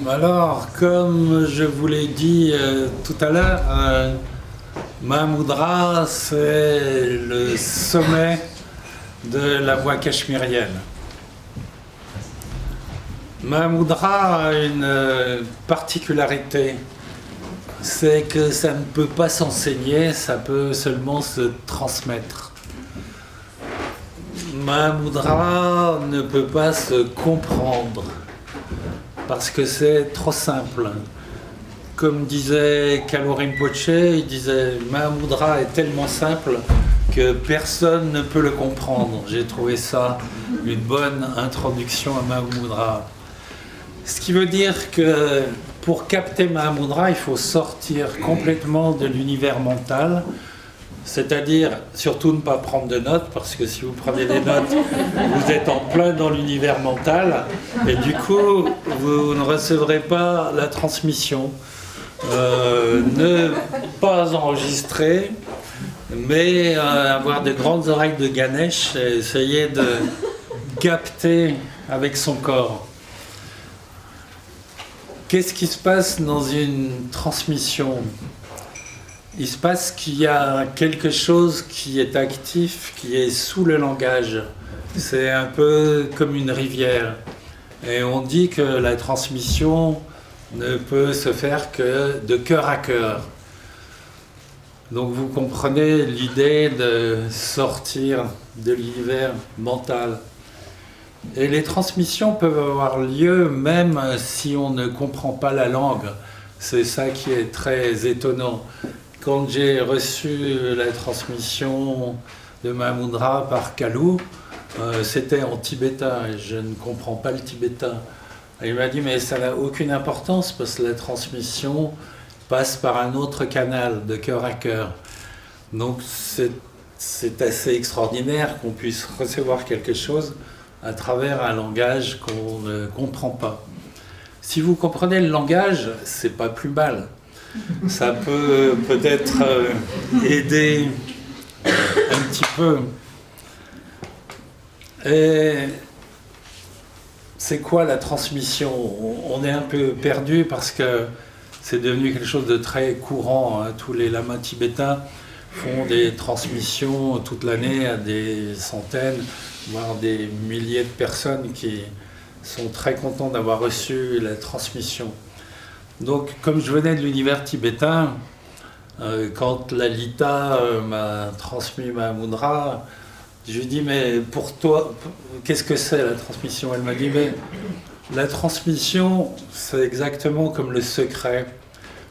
Alors, comme je vous l'ai dit tout à l'heure, Mahamudra, c'est le sommet de la voie cachemirienne. Mahamudra a une particularité, c'est que ça ne peut pas s'enseigner, ça peut seulement se transmettre. Mahamudra ne peut pas se comprendre, parce que c'est trop simple. Comme disait Kalu Rinpoche, il disait « Mahamudra est tellement simple que personne ne peut le comprendre ». J'ai trouvé ça une bonne introduction à Mahamudra. Ce qui veut dire que pour capter Mahamudra, il faut sortir complètement de l'univers mental, c'est-à-dire surtout ne pas prendre de notes, parce que si vous prenez des notes, vous êtes en plein dans l'univers mental, et du coup, vous ne recevrez pas la transmission. Ne pas enregistrer, mais avoir de grandes oreilles de Ganesh et essayer de capter avec son corps. Qu'est-ce qui se passe dans une transmission ? Il se passe qu'il y a quelque chose qui est actif, qui est sous le langage. C'est un peu comme une rivière. Et on dit que la transmission ne peut se faire que de cœur à cœur. Donc vous comprenez l'idée de sortir de l'univers mental. Et les transmissions peuvent avoir lieu même si on ne comprend pas la langue. C'est ça qui est très étonnant. Quand j'ai reçu la transmission de Mahamudra par Kalu, c'était en tibétain et je ne comprends pas le tibétain. Et il m'a dit mais ça n'a aucune importance parce que la transmission passe par un autre canal de cœur à cœur. Donc c'est assez extraordinaire qu'on puisse recevoir quelque chose à travers un langage qu'on ne comprend pas. Si vous comprenez le langage, c'est pas plus mal. Ça peut peut-être aider un petit peu. Et c'est quoi la transmission ? On est un peu perdu parce que c'est devenu quelque chose de très courant. Hein. Tous les lamas tibétains font des transmissions toute l'année à des centaines, voire des milliers de personnes qui sont très contents d'avoir reçu la transmission. Donc, comme je venais de l'univers tibétain, quand Lalita m'a transmis Mahamudra, je lui ai dit, mais pour toi, qu'est-ce que c'est la transmission ? Elle m'a dit, mais la transmission, c'est exactement comme le secret.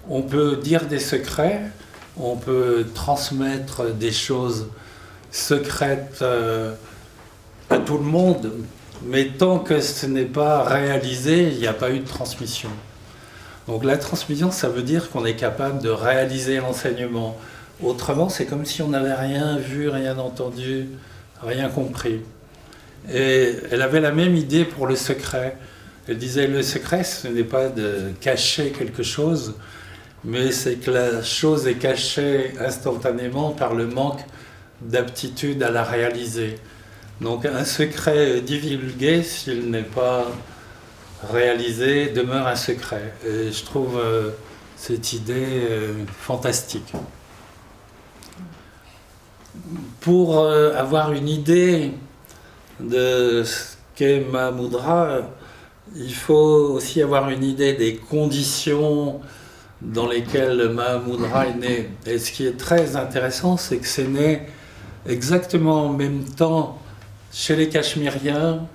On peut dire des secrets, on peut transmettre des choses secrètes à tout le monde, mais tant que ce n'est pas réalisé, il n'y a pas eu de transmission. Donc la transmission, ça veut dire qu'on est capable de réaliser l'enseignement. Autrement, c'est comme si on n'avait rien vu, rien entendu, rien compris. Et elle avait la même idée pour le secret. Elle disait, le secret, ce n'est pas de cacher quelque chose, mais c'est que la chose est cachée instantanément par le manque d'aptitude à la réaliser. Donc un secret divulgué, s'il n'est pas réalisé, demeure un secret. Et je trouve cette idée fantastique. Pour avoir une idée de ce qu'est Mahamudra, il faut aussi avoir une idée des conditions dans lesquelles Mahamudra est né. Et ce qui est très intéressant, c'est que c'est né exactement en même temps chez les Cachemiriens,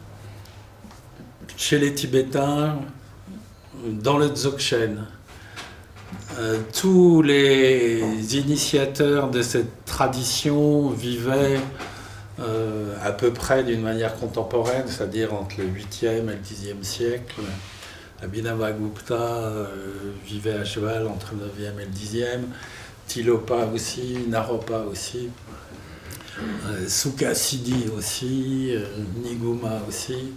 chez les Tibétains, dans le Dzogchen. Tous les initiateurs de cette tradition vivaient à peu près d'une manière contemporaine, c'est-à-dire entre le 8e et le 10e siècle. Abhinavagupta vivait à cheval entre le 9e et le 10e, Tilopa aussi, Naropa aussi, Sukhasiddhi aussi, Niguma aussi.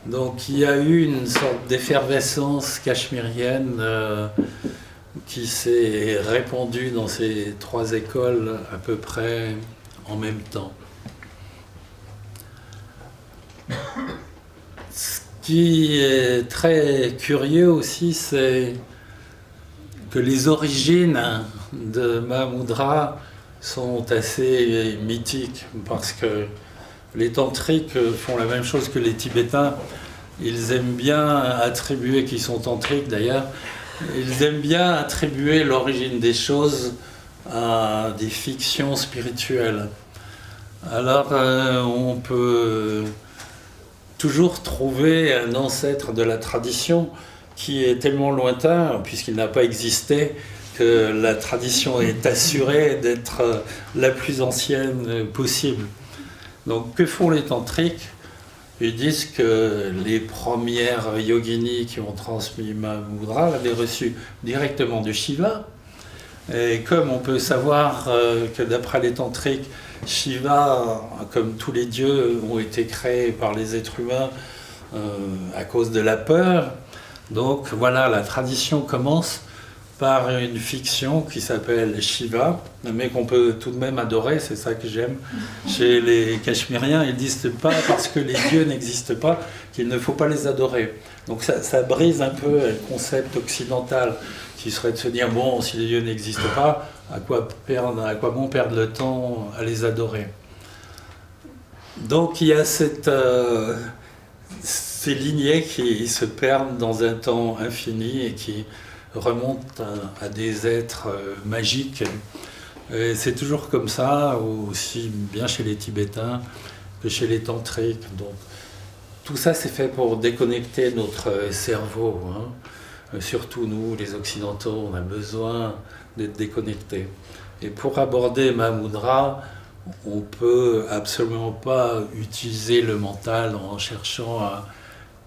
Donc il y a eu une sorte d'effervescence cachemirienne qui s'est répandue dans ces trois écoles à peu près en même temps. Ce qui est très curieux aussi, c'est que les origines de Mahamudra sont assez mythiques, parce que les tantriques font la même chose que les Tibétains. Ils aiment bien attribuer, qui sont tantriques d'ailleurs, ils aiment bien attribuer l'origine des choses à des fictions spirituelles. Alors on peut toujours trouver un ancêtre de la tradition qui est tellement lointain, puisqu'il n'a pas existé, que la tradition est assurée d'être la plus ancienne possible. Donc que font les tantriques? Ils disent que les premières yoginis qui ont transmis Mahamudra l'avaient reçu directement de Shiva. Et comme on peut savoir que d'après les tantriques, Shiva, comme tous les dieux, ont été créés par les êtres humains à cause de la peur. Donc voilà, la tradition commence par une fiction qui s'appelle Shiva, mais qu'on peut tout de même adorer, c'est ça que j'aime. Chez les Cachemiriens, ils disent pas parce que les dieux n'existent pas qu'il ne faut pas les adorer. Donc ça brise un peu le concept occidental qui serait de se dire, bon, si les dieux n'existent pas, à quoi bon perdre le temps à les adorer? Donc il y a ces lignées qui se perdent dans un temps infini et qui remontent à des êtres magiques. Et c'est toujours comme ça, aussi bien chez les Tibétains que chez les tantriques. Donc tout ça, c'est fait pour déconnecter notre cerveau, hein. Surtout nous, les Occidentaux, on a besoin d'être déconnectés. Et pour aborder Mahamudra, on peut absolument pas utiliser le mental en cherchant à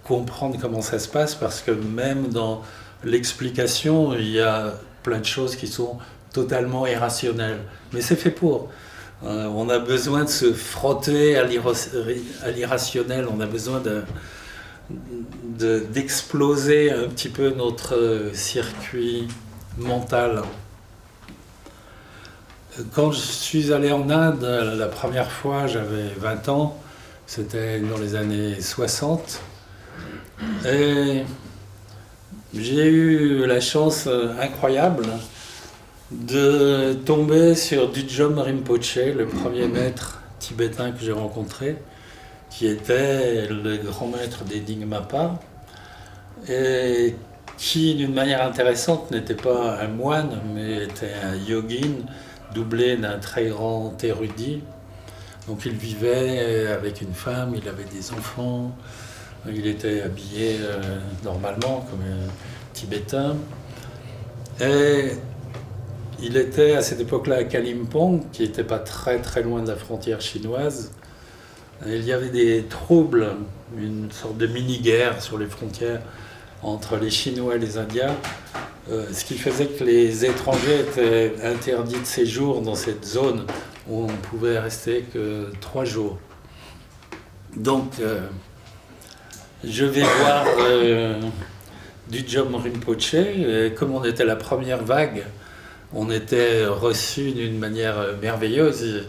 comprendre comment ça se passe, parce que même dans l'explication, il y a plein de choses qui sont totalement irrationnelles. Mais c'est fait pour. On a besoin de se frotter à l'irrationnel, on a besoin d'exploser un petit peu notre circuit mental. Quand je suis allé en Inde, la première fois, j'avais 20 ans, c'était dans les années 60, et j'ai eu la chance incroyable de tomber sur Dudjom Rinpoche, le premier maître tibétain que j'ai rencontré, qui était le grand maître des Nyingmapa, et qui, d'une manière intéressante, n'était pas un moine, mais était un yogin, doublé d'un très grand érudit. Donc il vivait avec une femme, il avait des enfants, il était habillé normalement comme un Tibétain. Et il était à cette époque-là à Kalimpong, qui n'était pas très très loin de la frontière chinoise. Et il y avait des troubles, une sorte de mini-guerre sur les frontières entre les Chinois et les Indiens, ce qui faisait que les étrangers étaient interdits de séjour dans cette zone où on pouvait rester que 3 jours. Donc, je vais voir Dudjom Rinpoche, et comme on était la première vague, on était reçus d'une manière merveilleuse.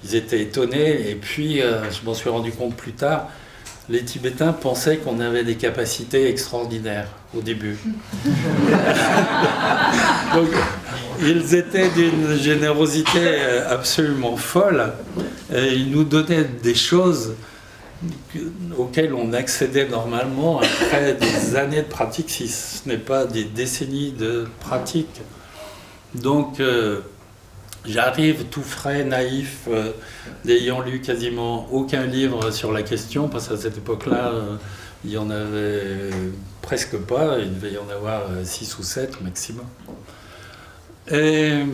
Ils étaient étonnés, et puis je m'en suis rendu compte plus tard, les Tibétains pensaient qu'on avait des capacités extraordinaires au début. Donc, ils étaient d'une générosité absolument folle, et ils nous donnaient des choses auxquelles on accédait normalement après des années de pratique, si ce n'est pas des décennies de pratique. Donc, j'arrive tout frais, naïf, n'ayant lu quasiment aucun livre sur la question, parce qu'à cette époque-là, il n'y en avait presque pas, il devait y en avoir 6 ou 7 maximum. Et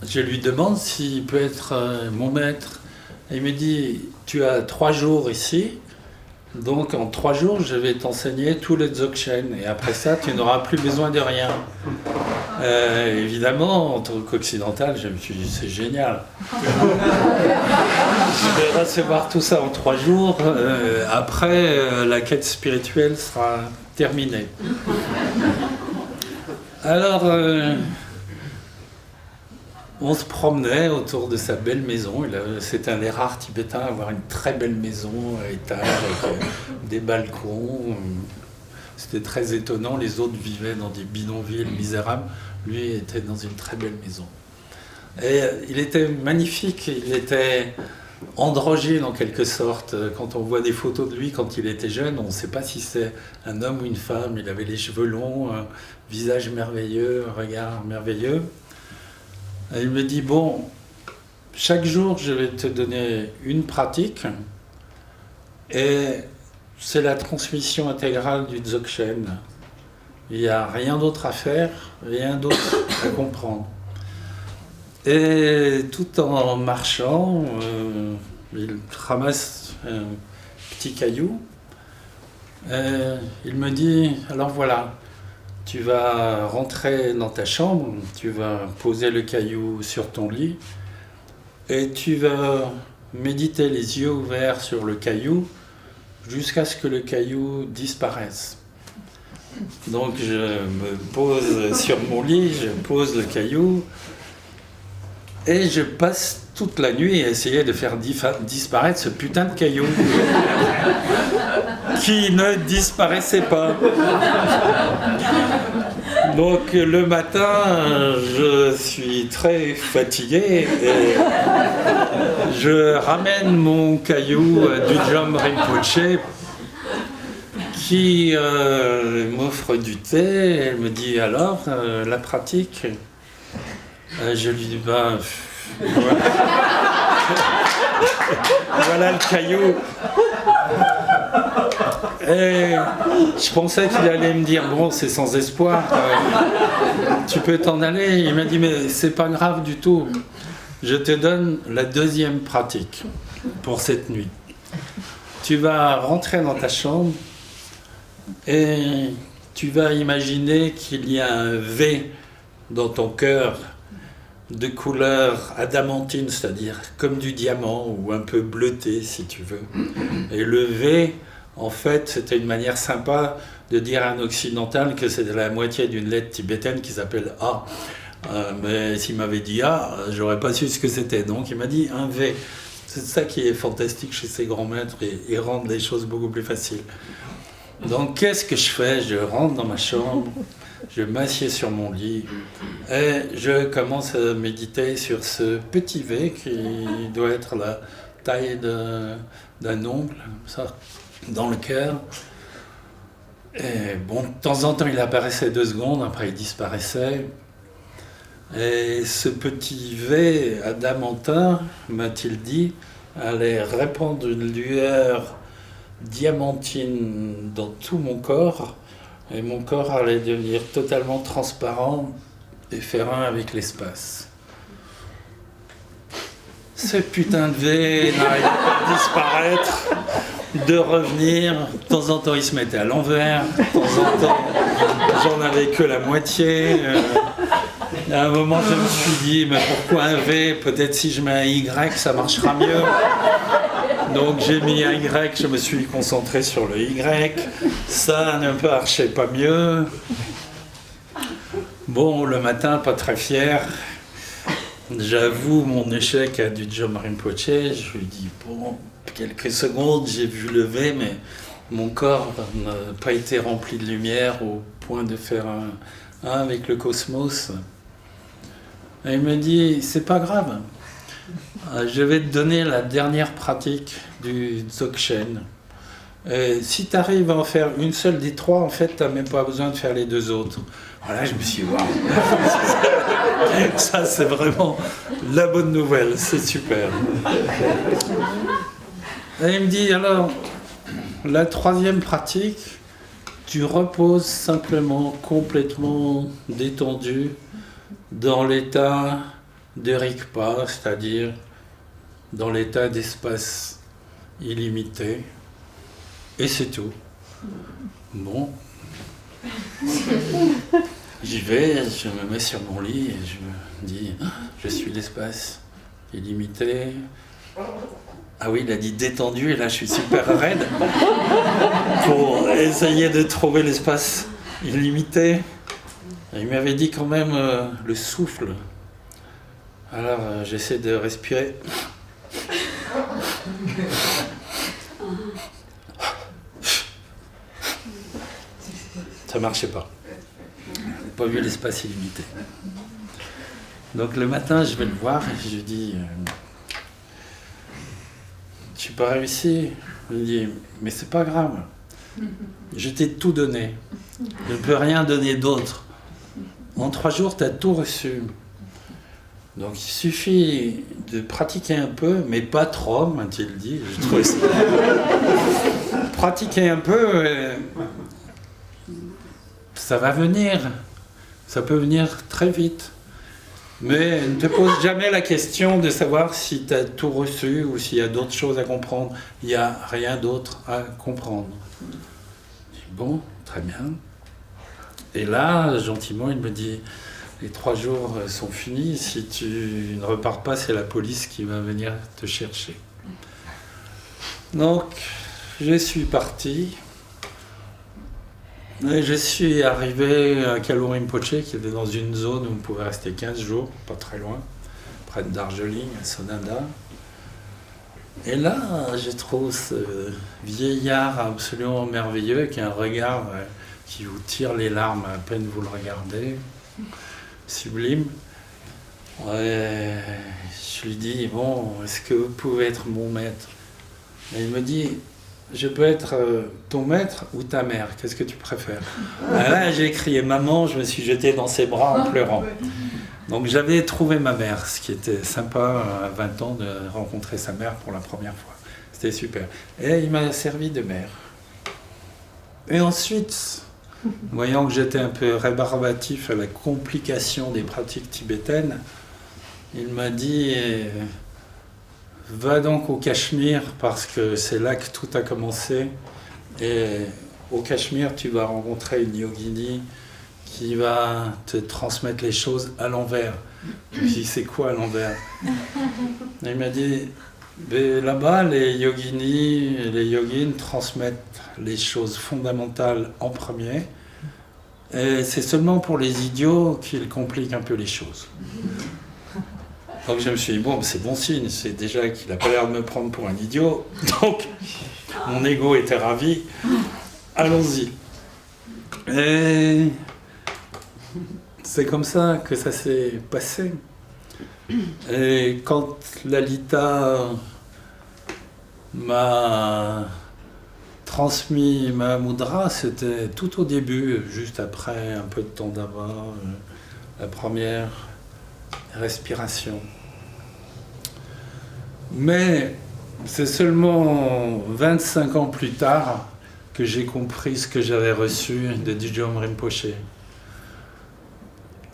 je lui demande s'il peut être mon maître. Et il me dit, tu as 3 jours ici, donc en 3 jours, je vais t'enseigner tous les dzogchen, et après ça, tu n'auras plus besoin de rien. Évidemment, en tant qu'occidental, je me suis dit, c'est génial. Je vais recevoir tout ça en 3 jours. Après, la quête spirituelle sera terminée. Alors, On se promenait autour de sa belle maison. C'était un des rares Tibétains à avoir une très belle maison à étage avec des balcons. C'était très étonnant. Les autres vivaient dans des bidonvilles misérables. Lui était dans une très belle maison. Et il était magnifique. Il était androgyne en quelque sorte. Quand on voit des photos de lui quand il était jeune, on ne sait pas si c'est un homme ou une femme. Il avait les cheveux longs, un visage merveilleux, un regard merveilleux. Et il me dit, bon, chaque jour, je vais te donner une pratique et c'est la transmission intégrale du Dzogchen. Il n'y a rien d'autre à faire, rien d'autre à comprendre. Et tout en marchant, il ramasse un petit caillou et il me dit, alors voilà, tu vas rentrer dans ta chambre, tu vas poser le caillou sur ton lit et tu vas méditer les yeux ouverts sur le caillou jusqu'à ce que le caillou disparaisse. Donc je me pose sur mon lit, je pose le caillou et je passe toute la nuit à essayer de faire disparaître ce putain de caillou qui ne disparaissait pas. Donc le matin, je suis très fatigué et je ramène mon caillou du Dudjom Rinpoche qui m'offre du thé. Elle me dit alors, la pratique. Je lui dis, ben, voilà le caillou. Et je pensais qu'il allait me dire, bon, c'est sans espoir, tu peux t'en aller. Il m'a dit, mais c'est pas grave du tout. Je te donne la deuxième pratique pour cette nuit. Tu vas rentrer dans ta chambre et tu vas imaginer qu'il y a un V dans ton cœur de couleur adamantine, c'est-à-dire comme du diamant ou un peu bleuté si tu veux. Et le V, en fait, c'était une manière sympa de dire à un occidental que c'était la moitié d'une lettre tibétaine qui s'appelle A. Mais s'il m'avait dit A, j'aurais pas su ce que c'était. Donc il m'a dit un V. C'est ça qui est fantastique chez ces grands maîtres et rendre les choses beaucoup plus faciles. Donc qu'est-ce que je fais? Je rentre dans ma chambre, je m'assieds sur mon lit et je commence à méditer sur ce petit V qui doit être la taille d'un ongle, ça, dans le cœur. Et bon, de temps en temps, il apparaissait 2 secondes, après il disparaissait. Et ce petit V adamantin, m'a-t-il dit, allait répandre une lueur diamantine dans tout mon corps, et mon corps allait devenir totalement transparent et faire un avec l'espace. Ce putain de V n'arrivait pas de disparaître, de revenir. De temps en temps, il se mettait à l'envers. De temps en temps, j'en avais que la moitié. À un moment, je me suis dit, mais pourquoi un V? Peut-être si je mets un Y, ça marchera mieux. Donc j'ai mis un Y, je me suis concentré sur le Y. Ça ne marchait pas mieux. Bon, le matin, pas très fier. J'avoue mon échec à Dudjom Rinpoche. Je lui dis, bon, quelques secondes, j'ai vu le V, mais mon corps n'a pas été rempli de lumière au point de faire un avec le cosmos. Et il me dit, c'est pas grave. Je vais te donner la dernière pratique du Dzogchen. Et si tu arrives à en faire une seule des 3, en fait, tu n'as même pas besoin de faire les 2 autres. Voilà, je me suis dit, waouh, ça c'est vraiment la bonne nouvelle, c'est super. Et il me dit, alors, la 3e pratique, tu reposes simplement, complètement détendu, dans l'état de Rigpa, c'est-à-dire dans l'état d'espace illimité, et c'est tout. Bon, j'y vais, je me mets sur mon lit et je me dis, je suis l'espace illimité. Ah oui, il a dit détendu, et là je suis super raide pour essayer de trouver l'espace illimité. Et il m'avait dit quand même le souffle. Alors j'essaie de respirer. Ça marchait pas. J'ai pas vu l'espace illimité. Donc le matin, je vais le voir et je lui dis tu n'as pas réussi. Il me dit mais c'est pas grave. Je t'ai tout donné. Je ne peux rien donner d'autre. En 3 jours, tu as tout reçu. Donc il suffit de pratiquer un peu, mais pas trop, m'a-t-il dit. Je trouvais ça. Pratiquer un peu, ça va venir. Ça peut venir très vite. Mais ne te pose jamais la question de savoir si tu as tout reçu ou s'il y a d'autres choses à comprendre. Il n'y a rien d'autre à comprendre. Je dis, bon, très bien. Et là, gentiment, il me dit, les 3 jours sont finis, si tu ne repars pas, c'est la police qui va venir te chercher. Donc, je suis parti. Et je suis arrivé à Kalour Rinpoche, qui était dans une zone où on pouvait rester 15 jours, pas très loin, près de Darjeeling, à Sonanda. Et là, je trouve ce vieillard absolument merveilleux, qui a un regard qui vous tire les larmes à peine vous le regardez, sublime. Et je lui dis, bon, est-ce que vous pouvez être mon maître? Et il me dit, je peux être ton maître ou ta mère, qu'est-ce que tu préfères? Là, j'ai crié maman, je me suis jeté dans ses bras en pleurant. Donc j'avais trouvé ma mère, ce qui était sympa à 20 ans de rencontrer sa mère pour la première fois. C'était super. Et il m'a servi de mère. Et ensuite, voyant que j'étais un peu rébarbatif à la complication des pratiques tibétaines, il m'a dit va donc au Cachemire parce que c'est là que tout a commencé. Et au Cachemire, tu vas rencontrer une yogini qui va te transmettre les choses à l'envers. Je me suis dit, c'est quoi à l'envers? Il m'a dit, là-bas, les yoginis et les yogines transmettent les choses fondamentales en premier. Et c'est seulement pour les idiots qu'ils compliquent un peu les choses. Donc je me suis dit, bon, c'est bon signe, c'est déjà qu'il n'a pas l'air de me prendre pour un idiot. Donc, mon ego était ravi. Allons-y. Et c'est comme ça que ça s'est passé. Et quand Lalita m'a transmis ma mudra, c'était tout au début, juste après un peu de temps d'avant, la première respiration. Mais c'est seulement 25 ans plus tard que j'ai compris ce que j'avais reçu de Dudjom Rinpoche.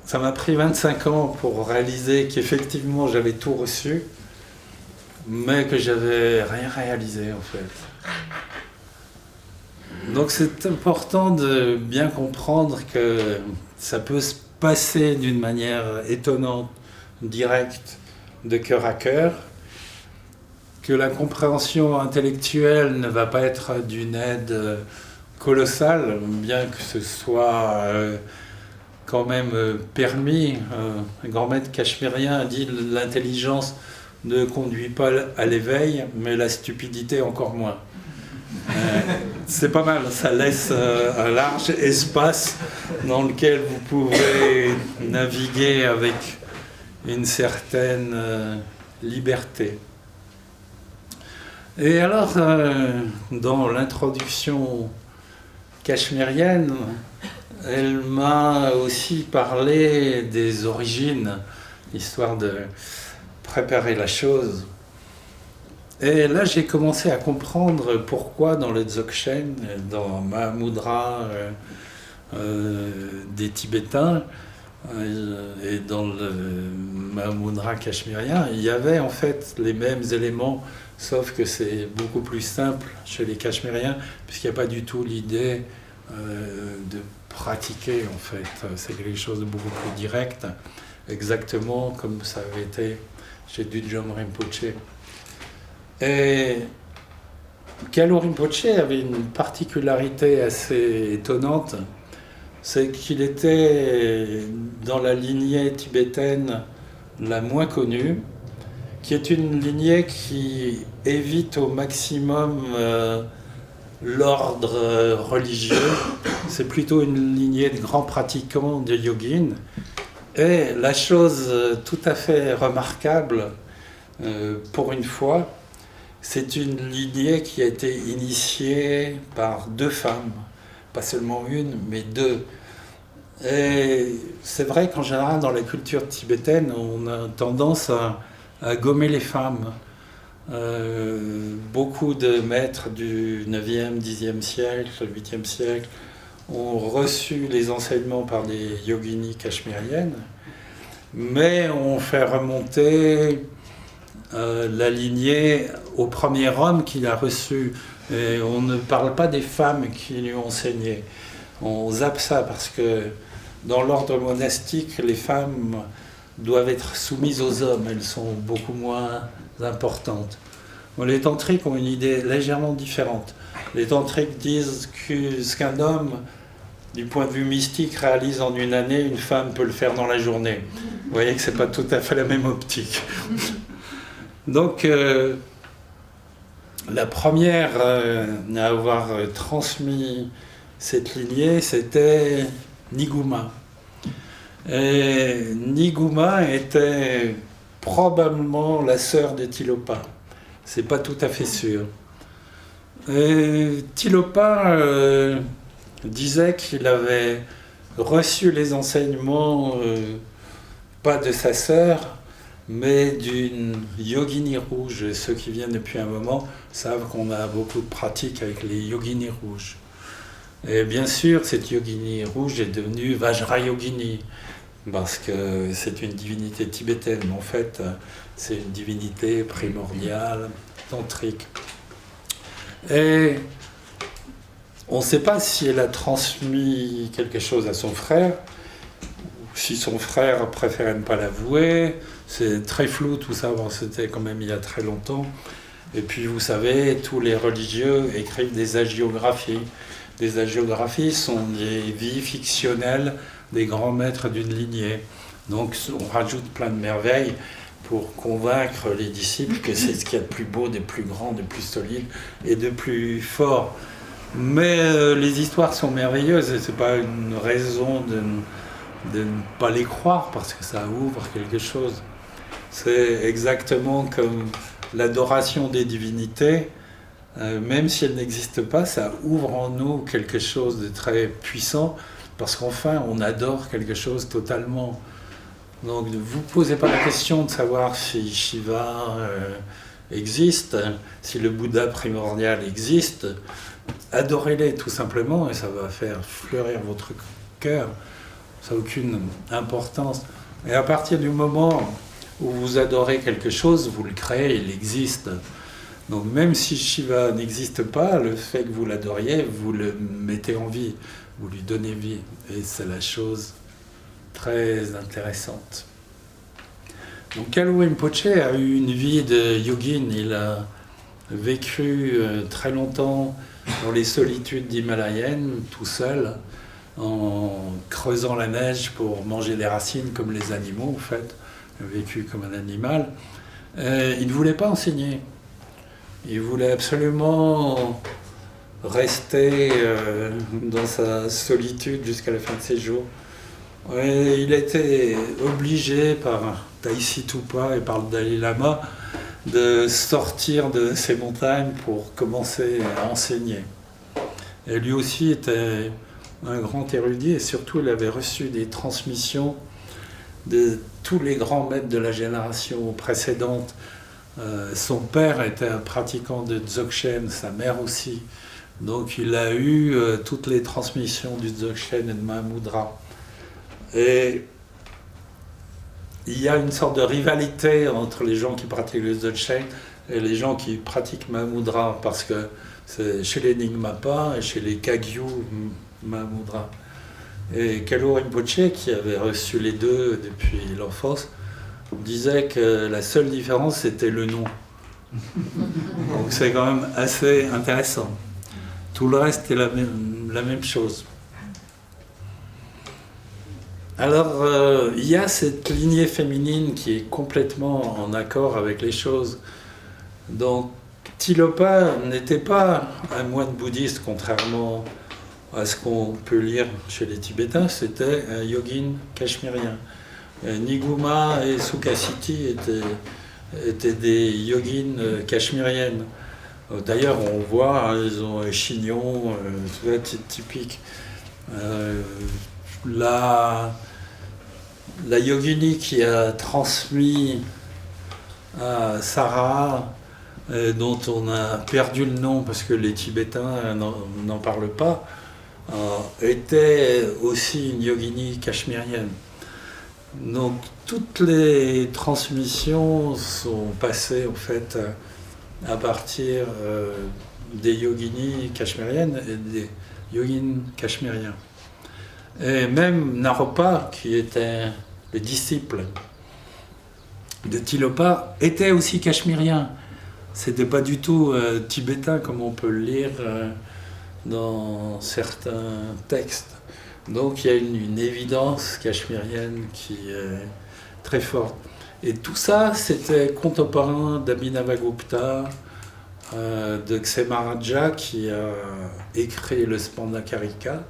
Ça m'a pris 25 ans pour réaliser qu'effectivement j'avais tout reçu, mais que j'avais rien réalisé en fait. Donc c'est important de bien comprendre que ça peut se passer d'une manière étonnante, directe, de cœur à cœur, que la compréhension intellectuelle ne va pas être d'une aide colossale, bien que ce soit quand même permis. Un grand maître cachemérien a dit « l'intelligence ne conduit pas à l'éveil, mais la stupidité encore moins ». C'est pas mal, ça laisse un large espace dans lequel vous pouvez naviguer avec une certaine liberté. Et alors, dans l'introduction cachemérienne, elle m'a aussi parlé des origines, histoire de préparer la chose. Et là, j'ai commencé à comprendre pourquoi dans le Dzogchen, dans ma mudra des Tibétains et dans le Mahamudra cachemérien, il y avait en fait les mêmes éléments, sauf que c'est beaucoup plus simple chez les cachemériens, puisqu'il n'y a pas du tout l'idée de pratiquer en fait. C'est quelque chose de beaucoup plus direct, exactement comme ça avait été chez Dudjom Rinpoche. Et Kalour Rinpoche avait une particularité assez étonnante, c'est qu'il était dans la lignée tibétaine la moins connue, qui est une lignée qui évite au maximum l'ordre religieux. C'est plutôt une lignée de grands pratiquants de yogin. Et la chose tout à fait remarquable, pour une fois, c'est une lignée qui a été initiée par 2 femmes, pas seulement une, mais 2. Et c'est vrai qu'en général, dans la culture tibétaine, on a tendance à gommer les femmes. Beaucoup de maîtres du 9e, 10e siècle, 8e siècle ont reçu les enseignements par des yoginis cachemiriennes, mais ont fait remonter la lignée au premier homme qui l'a reçu. Et on ne parle pas des femmes qui lui ont enseigné. On zappe ça parce que dans l'ordre monastique, les femmes doivent être soumises aux hommes. Elles sont beaucoup moins importantes. Bon, les tantriques ont une idée légèrement différente. Les tantriques disent que ce qu'un homme, du point de vue mystique, réalise en une année, une femme peut le faire dans la journée. Vous voyez que ce n'est pas tout à fait la même optique. Donc, la première à avoir transmis cette lignée, c'était Niguma. Et Niguma était probablement la sœur de Tilopa. C'est pas tout à fait sûr. Et Tilopa disait qu'il avait reçu les enseignements pas de sa sœur, mais d'une yogini rouge. Ceux qui viennent depuis un moment savent qu'on a beaucoup de pratiques avec les yoginis rouges. Et bien sûr, cette yogini rouge est devenue Vajrayogini, parce que c'est une divinité tibétaine, mais en fait, c'est une divinité primordiale, tantrique. Et on ne sait pas si elle a transmis quelque chose à son frère, ou si son frère préférait ne pas l'avouer. C'est très flou tout ça, bon, c'était quand même il y a très longtemps. Et puis vous savez, tous les religieux écrivent des hagiographies. Des hagiographies sont des vies fictionnelles des grands maîtres d'une lignée. Donc on rajoute plein de merveilles pour convaincre les disciples que c'est ce qu'il y a de plus beau, de plus grand, de plus solide et de plus fort. Mais les histoires sont merveilleuses et ce n'est pas une raison de ne pas les croire parce que ça ouvre quelque chose. C'est exactement comme l'adoration des divinités. Même si elle n'existe pas, ça ouvre en nous quelque chose de très puissant, parce qu'enfin, on adore quelque chose totalement. Donc, ne vous posez pas la question de savoir si Shiva existe, si le Bouddha primordial existe. Adorez-les tout simplement, et ça va faire fleurir votre cœur. Ça n'a aucune importance. Et à partir du moment où vous adorez quelque chose, vous le créez, il existe. Donc même si Shiva n'existe pas, le fait que vous l'adoriez, vous le mettez en vie, vous lui donnez vie. Et c'est la chose très intéressante. Donc Kalu Rinpoche a eu une vie de yogin. Il a vécu très longtemps dans les solitudes himalayennes, tout seul, en creusant la neige pour manger des racines comme les animaux, en fait. Il a vécu comme un animal. Il ne voulait pas enseigner. Il voulait absolument rester dans sa solitude jusqu'à la fin de ses jours. Et il a été obligé par Taisi Tupa et par le Dalai Lama de sortir de ces montagnes pour commencer à enseigner. Et lui aussi était un grand érudit et surtout il avait reçu des transmissions de tous les grands maîtres de la génération précédente. Son père était un pratiquant de Dzogchen, sa mère aussi. Donc il a eu toutes les transmissions du Dzogchen et de Mahamudra. Et il y a une sorte de rivalité entre les gens qui pratiquent le Dzogchen et les gens qui pratiquent Mahamudra, parce que c'est chez les Nyingmapa et chez les Kagyu Mahamudra. Et Kalu Rinpoche, qui avait reçu les deux depuis l'enfance, disait que la seule différence c'était le nom. Donc c'est quand même assez intéressant. Tout le reste est la même chose. Alors, il y a cette lignée féminine qui est complètement en accord avec les choses. Donc, Tilopa n'était pas un moine bouddhiste, contrairement à ce qu'on peut lire chez les Tibétains, c'était un yogin cachemérien. Niguma et Sukhasiti étaient des yogines cachemériennes. D'ailleurs, on voit, hein, ils ont un chignon, c'est typique. La yogini qui a transmis à Sarah, dont on a perdu le nom parce que les Tibétains n'en parlent pas, était aussi une yogini cachemérienne. Donc toutes les transmissions sont passées en fait à partir des yoginis cachemériennes et des yogins cachemériens. Et même Naropa, qui était le disciple de Tilopa, était aussi cachemérien. C'était pas du tout tibétain comme on peut le lire dans certains textes. Donc il y a une évidence cachemérienne qui est très forte. Et tout ça, c'était contemporain d'Abhinavagupta, de Ksemaraja qui a écrit le Spandakarika.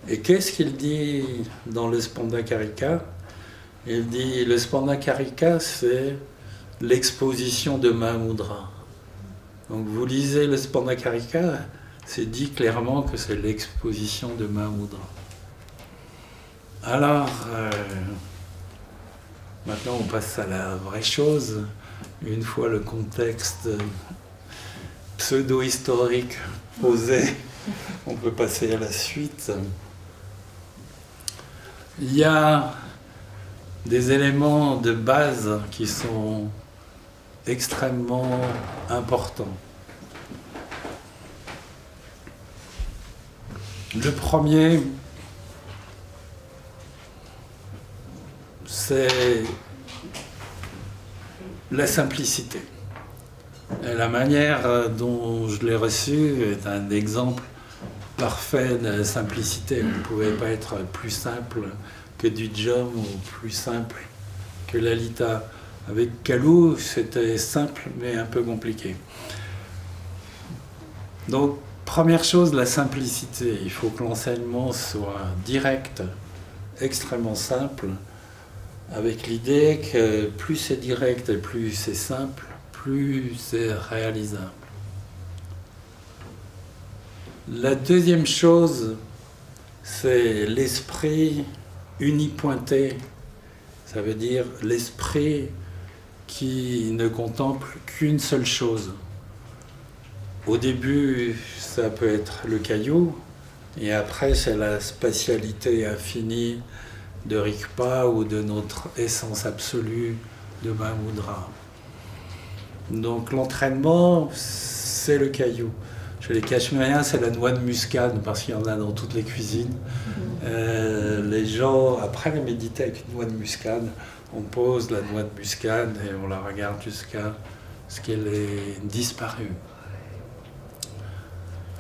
Et qu'est-ce qu'il dit dans le Spandakarika? Il dit le Spandakarika, c'est l'exposition de Mahamudra. Donc vous lisez le Spandakarika, c'est dit clairement que c'est l'exposition de Mahamudra. Alors, maintenant on passe à la vraie chose. Une fois le contexte pseudo-historique posé, on peut passer à la suite. Il y a des éléments de base qui sont extrêmement importants. Le premier, c'est la simplicité. Et la manière dont je l'ai reçu est un exemple parfait de simplicité. Vous ne pouvez pas être plus simple que du Jom ou plus simple que l'Alita. Avec Kalou, c'était simple mais un peu compliqué. Donc, première chose, la simplicité. Il faut que l'enseignement soit direct, extrêmement simple, avec l'idée que plus c'est direct et plus c'est simple, plus c'est réalisable. La deuxième chose, c'est l'esprit unipointé. Ça veut dire l'esprit qui ne contemple qu'une seule chose. Au début, ça peut être le caillou, et après, c'est la spatialité infinie de Rigpa ou de notre essence absolue de Mahamudra. Donc l'entraînement, c'est le caillou. Chez les Cachemériens, c'est la noix de muscade, parce qu'il y en a dans toutes les cuisines. Les gens apprennent à méditer avec une noix de muscade. On pose la noix de muscade et on la regarde jusqu'à ce qu'elle ait disparu.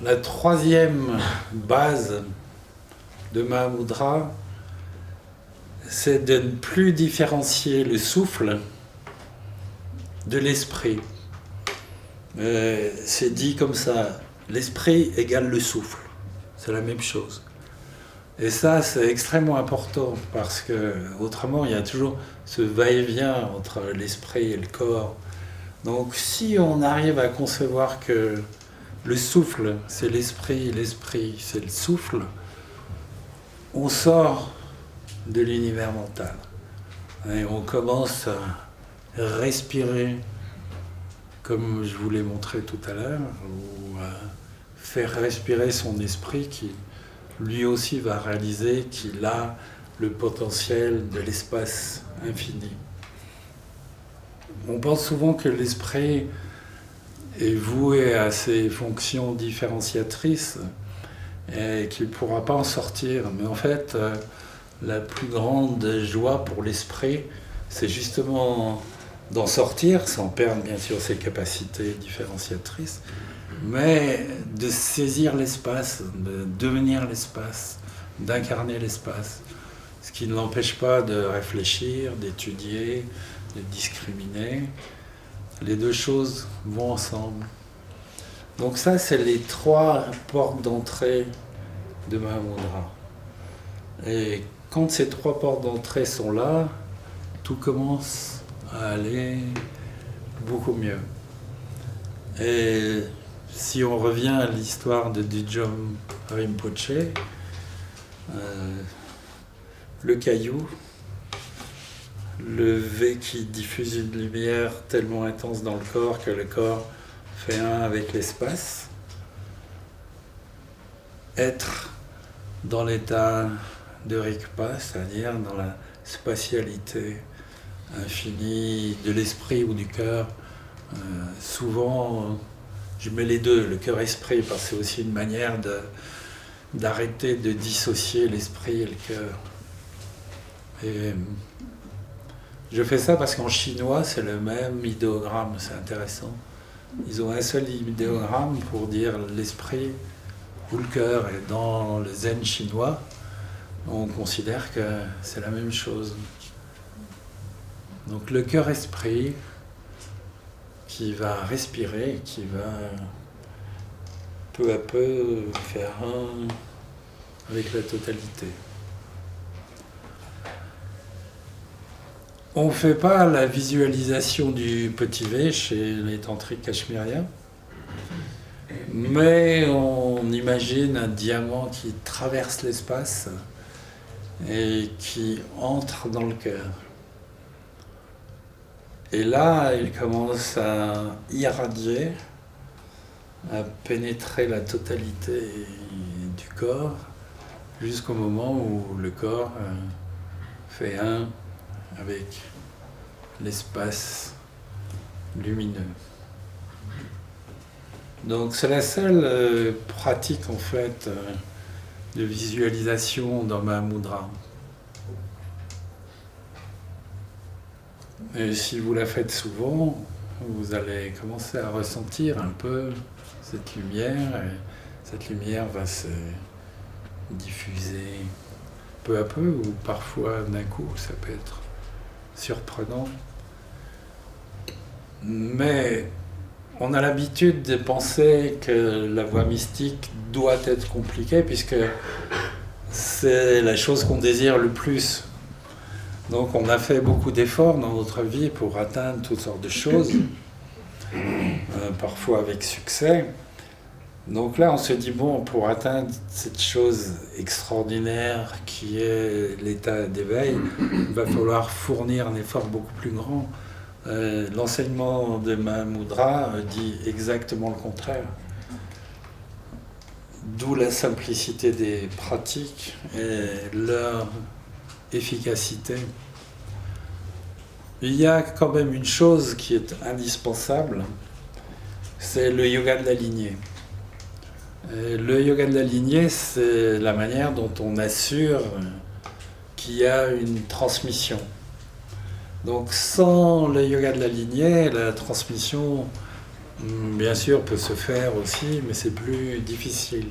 La troisième base de Mahamudra, c'est de ne plus différencier le souffle de l'esprit. C'est dit comme ça, l'esprit égale le souffle. C'est la même chose. Et ça, c'est extrêmement important parce que autrement, il y a toujours ce va-et-vient entre l'esprit et le corps. Donc, si on arrive à concevoir que le souffle, c'est l'esprit, l'esprit, c'est le souffle, on sort de l'univers mental. Et on commence à respirer, comme je vous l'ai montré tout à l'heure, ou à faire respirer son esprit qui, lui aussi, va réaliser qu'il a le potentiel de l'espace infini. On pense souvent que l'esprit est voué à ses fonctions différenciatrices et qu'il ne pourra pas en sortir. Mais en fait, la plus grande joie pour l'esprit, c'est justement d'en sortir, sans perdre bien sûr ses capacités différenciatrices, mais de saisir l'espace, de devenir l'espace, d'incarner l'espace. ce qui ne l'empêche pas de réfléchir, d'étudier, de discriminer. Les deux choses vont ensemble. Donc ça, c'est les 3 portes d'entrée de Mahamudra. Et quand ces 3 portes d'entrée sont là, tout commence à aller beaucoup mieux. Et si on revient à l'histoire de Dudjom Rinpoche, le caillou, le V qui diffuse une lumière tellement intense dans le corps que le corps fait un avec l'espace, être dans l'état de Rigpa, c'est-à-dire dans la spatialité infinie de l'esprit ou du cœur. Souvent, je mets les deux, le cœur-esprit, parce que c'est aussi une manière d'arrêter de dissocier l'esprit et le cœur. Et je fais ça parce qu'en chinois, c'est le même idéogramme, c'est intéressant. Ils ont un seul idéogramme pour dire l'esprit ou le cœur. Et dans le zen chinois, on considère que c'est la même chose. Donc le cœur-esprit qui va respirer, qui va peu à peu faire un avec la totalité. On ne fait pas la visualisation du petit V chez les tantriques cachemiriens, mais on imagine un diamant qui traverse l'espace et qui entre dans le cœur. Et là, il commence à irradier, à pénétrer la totalité du corps, jusqu'au moment où le corps fait un avec l'espace lumineux. Donc c'est la seule pratique en fait de visualisation dans Mahamudra. Et si vous la faites souvent, vous allez commencer à ressentir un peu cette lumière, et cette lumière va se diffuser peu à peu, ou parfois d'un coup, ça peut être surprenant. Mais on a l'habitude de penser que la voie mystique doit être compliquée, puisque c'est la chose qu'on désire le plus. Donc on a fait beaucoup d'efforts dans notre vie pour atteindre toutes sortes de choses, parfois avec succès. Donc là on se dit, bon, pour atteindre cette chose extraordinaire qui est l'état d'éveil, il va falloir fournir un effort beaucoup plus grand. L'enseignement de Mahamudra dit exactement le contraire. D'où la simplicité des pratiques et leur efficacité. Il y a quand même une chose qui est indispensable, c'est le yoga de la lignée. Et le yoga de la lignée, c'est la manière dont on assure qu'il y a une transmission. Donc sans le yoga de la lignée, la transmission, bien sûr, peut se faire aussi, mais c'est plus difficile.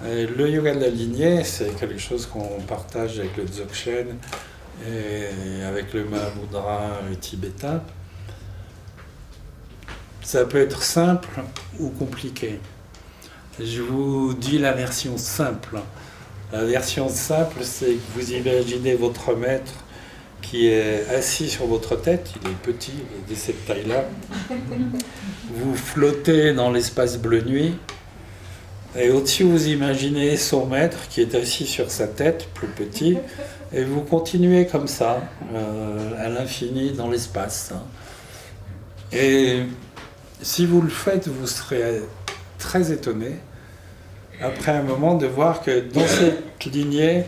Et le yoga de la lignée, c'est quelque chose qu'on partage avec le Dzogchen et avec le Mahamudra tibétain. Ça peut être simple ou compliqué. Je vous dis la version simple. La version simple, c'est que vous imaginez votre maître qui est assis sur votre tête, il est petit, il est de cette taille-là. Vous flottez dans l'espace bleu nuit. Et au-dessus, vous imaginez son maître qui est assis sur sa tête, plus petit, et vous continuez comme ça, à l'infini dans l'espace. Et si vous le faites, vous serez très étonné, après un moment, de voir que dans cette lignée,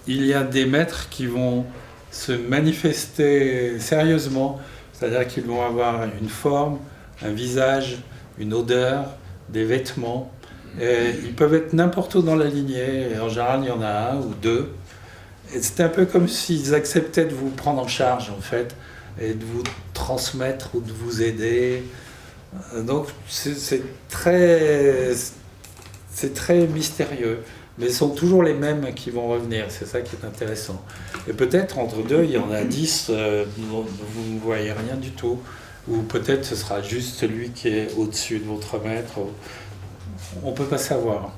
il y a des maîtres qui vont se manifester sérieusement, c'est-à-dire qu'ils vont avoir une forme, un visage, une odeur, des vêtements. Et ils peuvent être n'importe où dans la lignée. Et en général, il y en a un ou deux. Et c'est un peu comme s'ils acceptaient de vous prendre en charge, en fait, et de vous transmettre ou de vous aider. Donc, c'est très mystérieux. Mais ce sont toujours les mêmes qui vont revenir, c'est ça qui est intéressant. Et peut-être entre deux, il y en a 10 dont vous ne voyez rien du tout. Ou peut-être ce sera juste celui qui est au-dessus de votre maître. On ne peut pas savoir.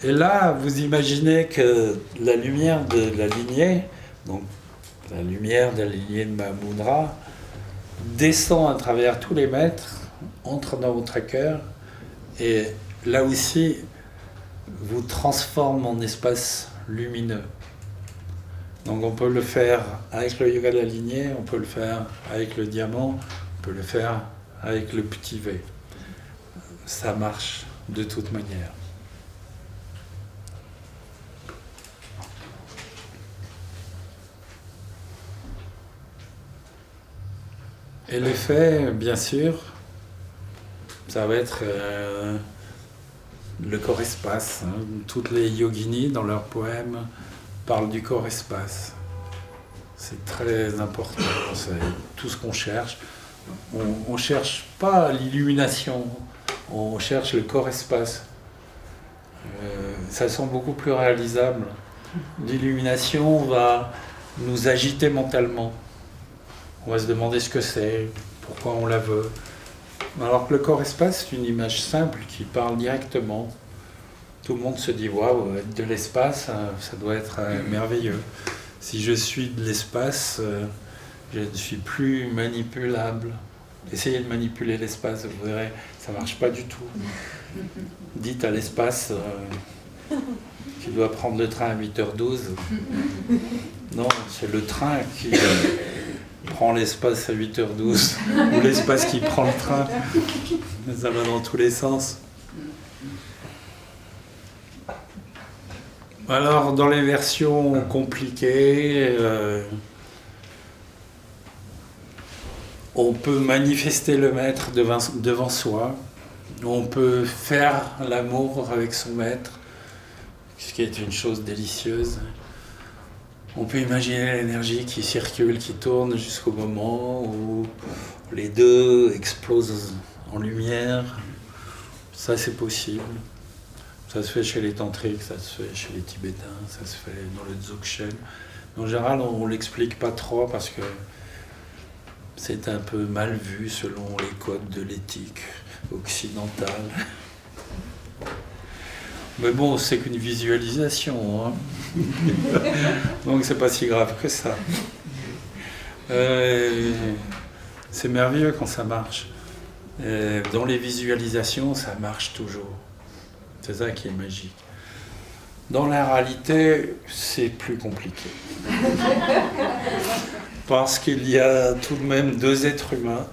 Et là, vous imaginez que la lumière de la lignée, donc la lumière de la lignée de Mahamudra, descend à travers tous les maîtres, entre dans votre cœur, et là aussi, vous transforme en espace lumineux. Donc on peut le faire avec le yoga de la lignée, on peut le faire avec le diamant, on peut le faire avec le petit V. Ça marche de toute manière. Et l'effet, bien sûr, ça va être le corps-espace. Hein. Toutes les yoginis, dans leurs poèmes, parlent du corps-espace. C'est très important, c'est tout ce qu'on cherche. On ne cherche pas l'illumination, on cherche le corps-espace. Ça semble beaucoup plus réalisable. L'illumination va nous agiter mentalement. On va se demander ce que c'est, pourquoi on la veut. Alors que le corps-espace, c'est une image simple qui parle directement. Tout le monde se dit « Waouh, être de l'espace, ça doit être merveilleux. Si je suis de l'espace, je ne suis plus manipulable. » Essayez de manipuler l'espace, vous verrez, ça ne marche pas du tout. Dites à l'espace qu'il doit prendre le train à 8h12. Non, c'est le train qui prend l'espace à 8h12, ou l'espace qui prend le train. Ça va dans tous les sens. Alors, dans les versions compliquées, on peut manifester le maître devant soi. On peut faire l'amour avec son maître, ce qui est une chose délicieuse. On peut imaginer l'énergie qui circule, qui tourne jusqu'au moment où les deux explosent en lumière. Ça, c'est possible. Ça se fait chez les tantriques, ça se fait chez les tibétains, ça se fait dans le dzogchen. En général, on ne l'explique pas trop parce que c'est un peu mal vu selon les codes de l'éthique occidentale. Mais bon, c'est qu'une visualisation, hein. Donc c'est pas si grave que ça. C'est merveilleux quand ça marche. Dans les visualisations, ça marche toujours. C'est ça qui est magique. Dans la réalité, c'est plus compliqué. Parce qu'il y a tout de même deux êtres humains.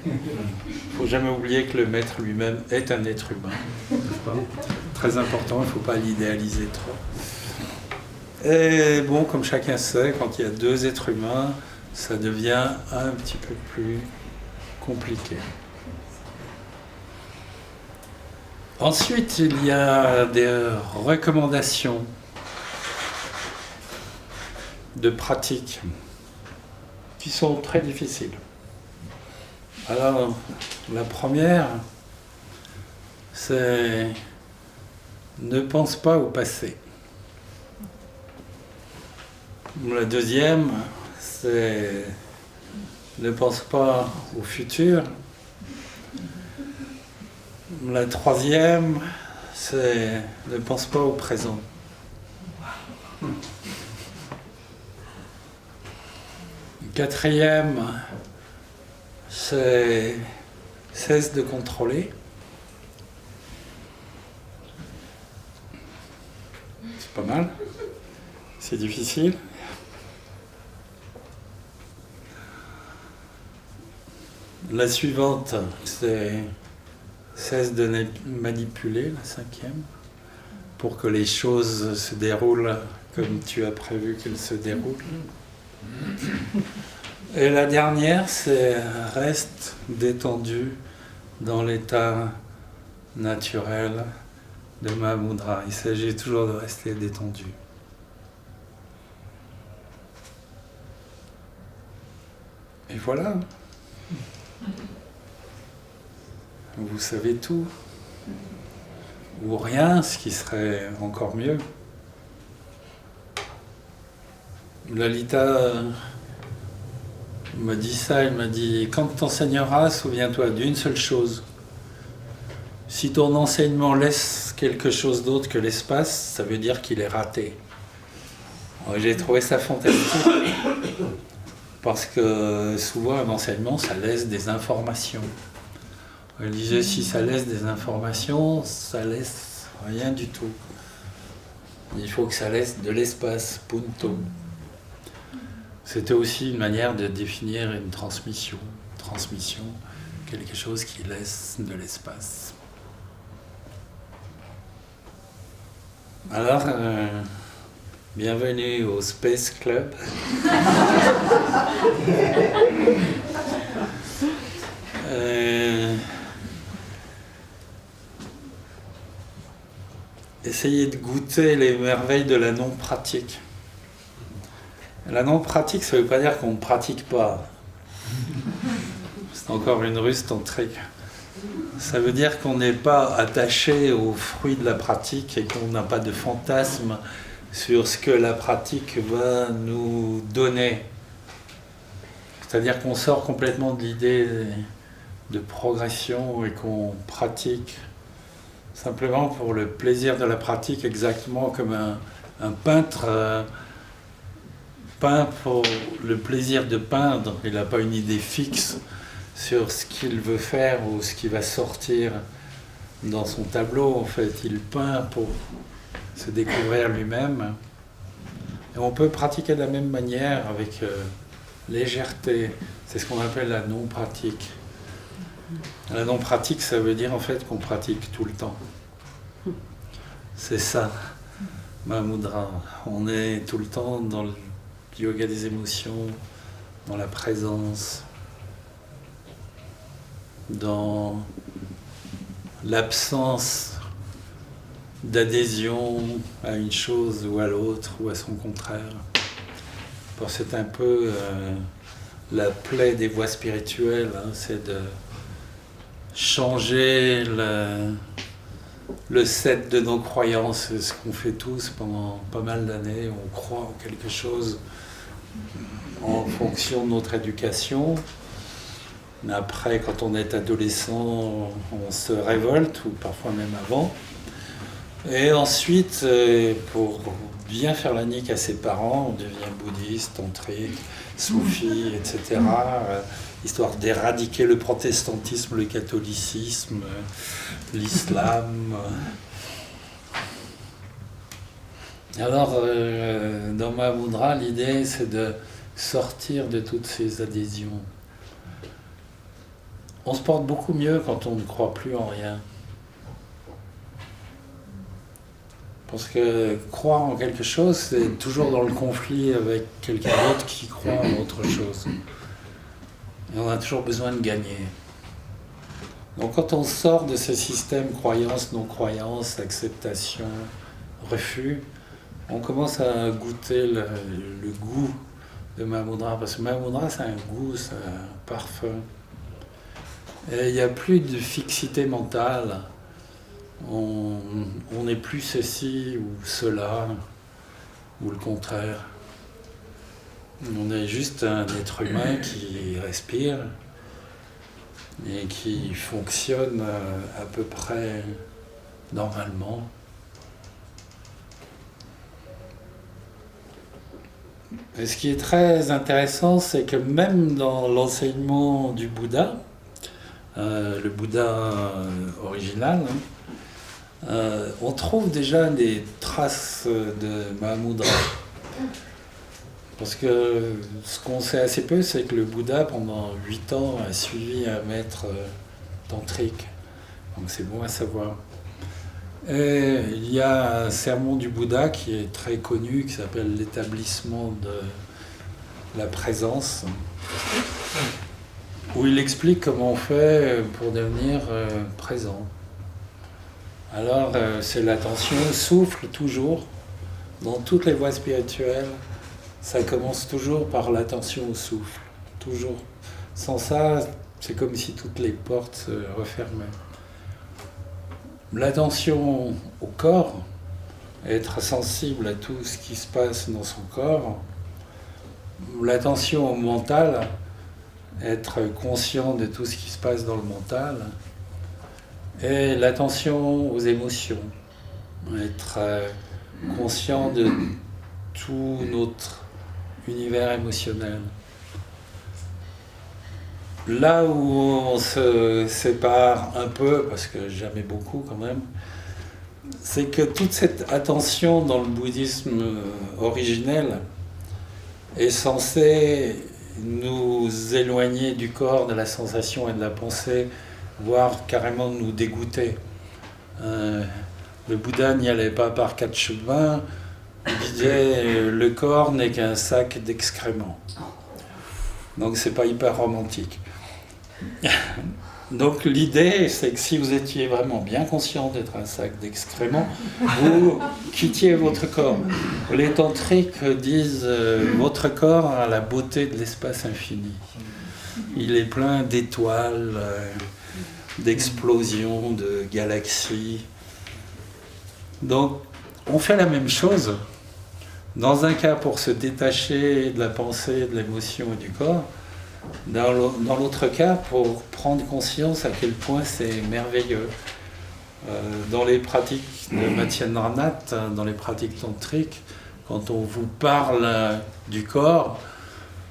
Il ne faut jamais oublier que le maître lui-même est un être humain. N'est-ce pas ? Très important, il ne faut pas l'idéaliser trop. Et bon, comme chacun sait, quand il y a deux êtres humains, ça devient un petit peu plus compliqué. Ensuite, il y a des recommandations de pratique qui sont très difficiles. Alors, la première, c'est ne pense pas au passé. La deuxième, c'est ne pense pas au futur. La troisième, c'est ne pense pas au présent. Quatrième, c'est cesse de contrôler. C'est pas mal. C'est difficile. La suivante, c'est cesse de manipuler, la cinquième, pour que les choses se déroulent comme tu as prévu qu'elles se déroulent. Et la dernière, c'est reste détendu dans l'état naturel de Mahamudra. Il s'agit toujours de rester détendu. Et voilà. Vous savez tout. ou rien, ce qui serait encore mieux. Lalita m'a dit ça, elle m'a dit, quand tu enseigneras, souviens-toi d'une seule chose. Si ton enseignement laisse quelque chose d'autre que l'espace, ça veut dire qu'il est raté. J'ai trouvé ça fantastique, parce que souvent un enseignement, ça laisse des informations. Elle disait, si ça laisse des informations, ça laisse rien du tout. Il faut que ça laisse de l'espace, punto. C'était aussi une manière de définir une transmission. Transmission, quelque chose qui laisse de l'espace. Alors, bienvenue au Space Club. Essayez de goûter les merveilles de la non-pratique. La non-pratique, ça ne veut pas dire qu'on ne pratique pas. C'est encore une ruse tantrique. Ça veut dire qu'on n'est pas attaché aux fruits de la pratique et qu'on n'a pas de fantasme sur ce que la pratique va nous donner. C'est-à-dire qu'on sort complètement de l'idée de progression et qu'on pratique simplement pour le plaisir de la pratique, exactement comme un peintre peint pour le plaisir de peindre. Il n'a pas une idée fixe sur ce qu'il veut faire ou ce qui va sortir dans son tableau. En fait, il peint pour se découvrir lui-même. Et on peut pratiquer de la même manière, avec légèreté. C'est ce qu'on appelle la non-pratique. La non-pratique, ça veut dire en fait qu'on pratique tout le temps. C'est ça, Mahamudra. On est tout le temps dans le yoga des émotions, dans la présence, dans l'absence d'adhésion à une chose ou à l'autre ou à son contraire. C'est un peu la plaie des voies spirituelles, hein, c'est de changer le set de nos croyances. C'est ce qu'on fait tous pendant pas mal d'années. On croit en quelque chose en fonction de notre éducation. Mais après, quand on est adolescent, on se révolte, ou parfois même avant. Et ensuite, pour bien faire la nique à ses parents, on devient bouddhiste, tantrique, soufi, etc. Histoire d'éradiquer le protestantisme, le catholicisme, l'islam. Alors, dans Mahamudra, l'idée, c'est de sortir de toutes ces adhésions. On se porte beaucoup mieux quand on ne croit plus en rien. Parce que croire en quelque chose, c'est toujours dans le conflit avec quelqu'un d'autre qui croit en autre chose. Et on a toujours besoin de gagner. Donc quand on sort de ce système croyance, non-croyance, acceptation, refus, on commence à goûter le goût de Mahamudra. Parce que Mahamudra, c'est un goût, c'est un parfum. Et il n'y a plus de fixité mentale. On n'est plus ceci ou cela, ou le contraire. On est juste un être humain qui respire et qui fonctionne à peu près normalement. Et ce qui est très intéressant, c'est que même dans l'enseignement du Bouddha, le Bouddha original, on trouve déjà des traces de Mahamudra. Parce que ce qu'on sait assez peu, c'est que le Bouddha, pendant 8 ans, a suivi un maître tantrique. Donc c'est bon à savoir. Et il y a un sermon du Bouddha qui est très connu, qui s'appelle l'établissement de la présence, où il explique comment on fait pour devenir présent. Alors, c'est l'attention au souffle, toujours. Dans toutes les voies spirituelles, ça commence toujours par l'attention au souffle. Toujours. Sans ça, c'est comme si toutes les portes se refermaient. l'attention au corps, être sensible à tout ce qui se passe dans son corps, l'attention au mental, être conscient de tout ce qui se passe dans le mental, et l'attention aux émotions, être conscient de tout notre univers émotionnel. Là où on se sépare un peu, parce que jamais beaucoup quand même, c'est que toute cette attention dans le bouddhisme originel est censée nous éloigner du corps, de la sensation et de la pensée, voire carrément nous dégoûter. Le Bouddha n'y allait pas par quatre chemins, il disait le corps n'est qu'un sac d'excréments. Donc c'est pas hyper romantique. Donc l'idée, c'est que si vous étiez vraiment bien conscient d'être un sac d'excréments, vous quittiez votre corps. Les tantriques disent votre corps a la beauté de l'espace infini. Il est plein d'étoiles, d'explosions, de galaxies. Donc on fait la même chose. Dans un cas pour se détacher de la pensée, de l'émotion et du corps. Dans l'autre cas, pour prendre conscience à quel point c'est merveilleux. Dans les pratiques de Matsyendranath, dans les pratiques tantriques, quand on vous parle du corps,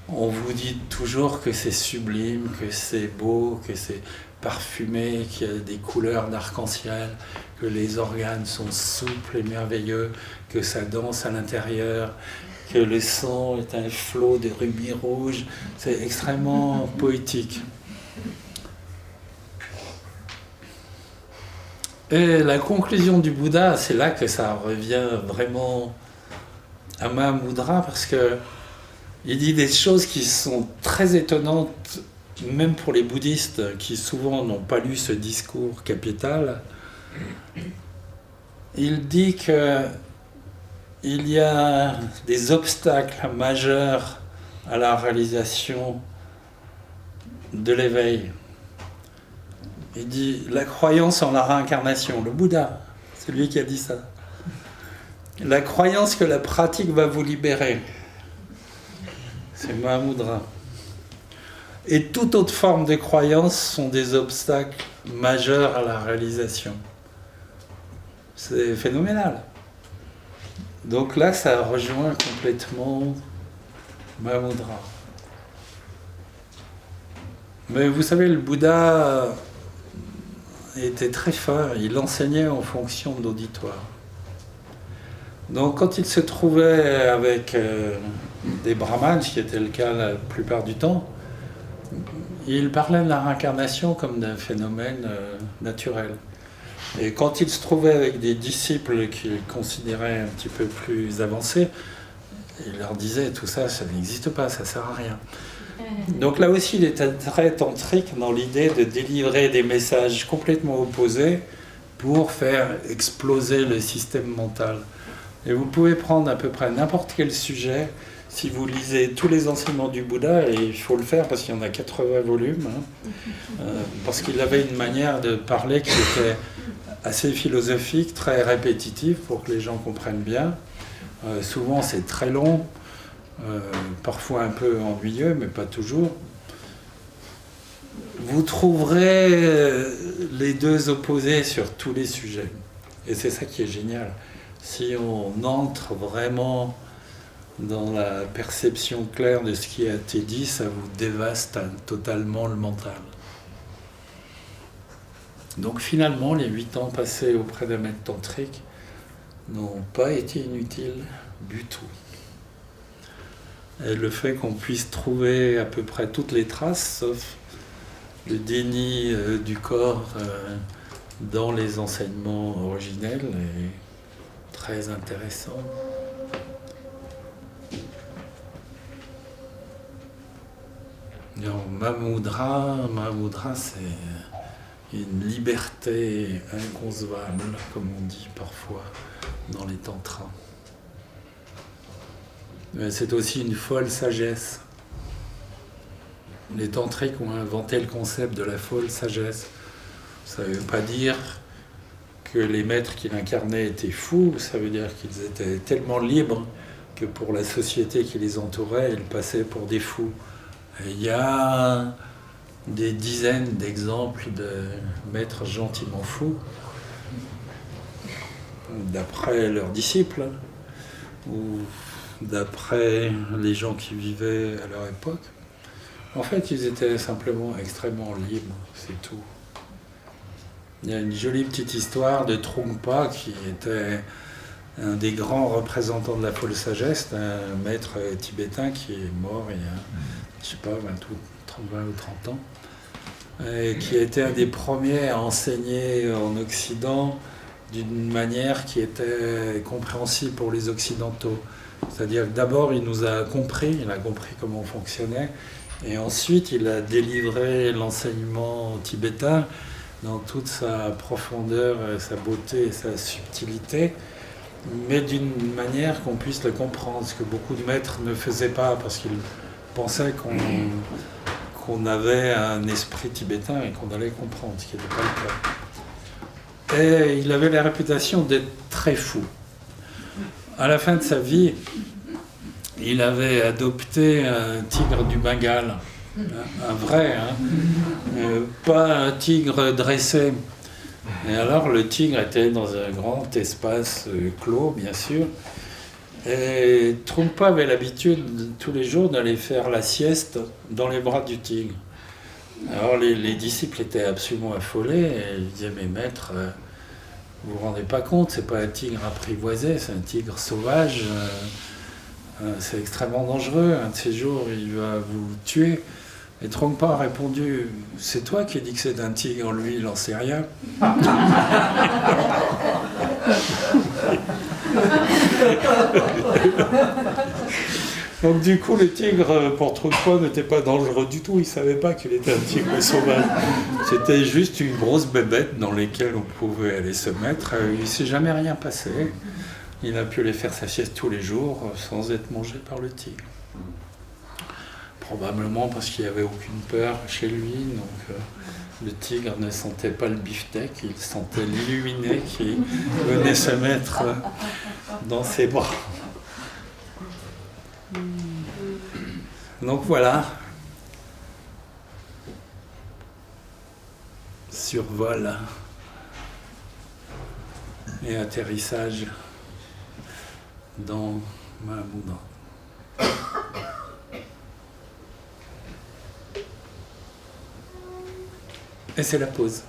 on vous dit toujours que c'est sublime, que c'est beau, que c'est parfumé, qu'il y a des couleurs d'arc-en-ciel, que les organes sont souples et merveilleux, que ça danse à l'intérieur, que le sang est un flot de rubis rouges. C'est extrêmement poétique. Et la conclusion du Bouddha, c'est là que ça revient vraiment à Mahamudra, parce que il dit des choses qui sont très étonnantes, même pour les bouddhistes qui souvent n'ont pas lu ce discours capital. Il dit que il y a des obstacles majeurs à la réalisation de l'éveil. Il dit la croyance en la réincarnation. Le Bouddha, c'est lui qui a dit ça. La croyance que la pratique va vous libérer. C'est Mahamudra. Et toute autre forme de croyance sont des obstacles majeurs à la réalisation. C'est phénoménal. Donc là, ça rejoint complètement Mahamudra. Mais vous savez, le Bouddha était très fort, il enseignait en fonction de l'auditoire. Donc quand il se trouvait avec des brahmanes, ce qui était le cas la plupart du temps, il parlait de la réincarnation comme d'un phénomène naturel. Et quand il se trouvait avec des disciples qu'il considérait un petit peu plus avancés, il leur disait tout ça, ça n'existe pas, ça ne sert à rien. Donc là aussi, il était très tantrique dans l'idée de délivrer des messages complètement opposés pour faire exploser le système mental. Et vous pouvez prendre à peu près n'importe quel sujet, si vous lisez tous les enseignements du Bouddha, et il faut le faire parce qu'il y en a 80 volumes, parce qu'il avait une manière de parler qui était assez philosophique, très répétitive pour que les gens comprennent bien. Souvent c'est très long, parfois un peu ennuyeux, mais pas toujours. Vous trouverez les deux opposés sur tous les sujets. Et c'est ça qui est génial. Si on entre vraiment dans la perception claire de ce qui a été dit, ça vous dévaste totalement le mental. Donc finalement, les 8 ans passés auprès d'un maître tantrique n'ont pas été inutiles du tout. Et le fait qu'on puisse trouver à peu près toutes les traces, sauf le déni du corps dans les enseignements originels, est très intéressant. Mahamudra, c'est une liberté inconcevable, comme on dit parfois dans les tantras. Mais c'est aussi une folle sagesse. Les tantriques ont inventé le concept de la folle sagesse. Ça ne veut pas dire que que les maîtres qu'il incarnait étaient fous, ça veut dire qu'ils étaient tellement libres que pour la société qui les entourait, ils passaient pour des fous. Et il y a des dizaines d'exemples de maîtres gentiment fous, d'après leurs disciples, ou d'après les gens qui vivaient à leur époque. En fait, ils étaient simplement extrêmement libres, c'est tout. Il y a une jolie petite histoire de Trungpa, qui était un des grands représentants de la folle sagesse, un maître tibétain qui est mort il y a, je sais pas, 20 ou 30 ans, et qui a été un des premiers à enseigner en Occident d'une manière qui était compréhensible pour les Occidentaux. C'est-à-dire que d'abord, il nous a compris, il a compris comment on fonctionnait, et ensuite, il a délivré l'enseignement tibétain dans toute sa profondeur, sa beauté et sa subtilité, mais d'une manière qu'on puisse le comprendre, ce que beaucoup de maîtres ne faisaient pas, parce qu'ils pensaient qu'on avait un esprit tibétain et qu'on allait comprendre, ce qui n'était pas le cas. Et il avait la réputation d'être très fou. À la fin de sa vie, il avait adopté un tigre du Bengale, un vrai, pas un tigre dressé. Et alors le tigre était dans un grand espace clos, bien sûr, et Trungpa avait l'habitude tous les jours d'aller faire la sieste dans les bras du tigre. Alors les disciples étaient absolument affolés, et ils disaient, mais maître, vous vous rendez pas compte, c'est pas un tigre apprivoisé, c'est un tigre sauvage, c'est extrêmement dangereux, un de ces jours il va vous tuer. Et Trungpa a répondu, c'est toi qui as dit que c'est un tigre, lui il n'en sait rien. Donc du coup le tigre pour Trungpa n'était pas dangereux du tout, il ne savait pas qu'il était un tigre sauvage. C'était juste une grosse bébête dans laquelle on pouvait aller se mettre. Il ne s'est jamais rien passé. Il a pu aller faire sa sieste tous les jours sans être mangé par le tigre. Probablement parce qu'il n'y avait aucune peur chez lui, donc le tigre ne sentait pas le beefsteak, il sentait l'illuminé qui venait se mettre dans ses bras. Donc voilà, survol et atterrissage dans Mahamudra. Et c'est la pause.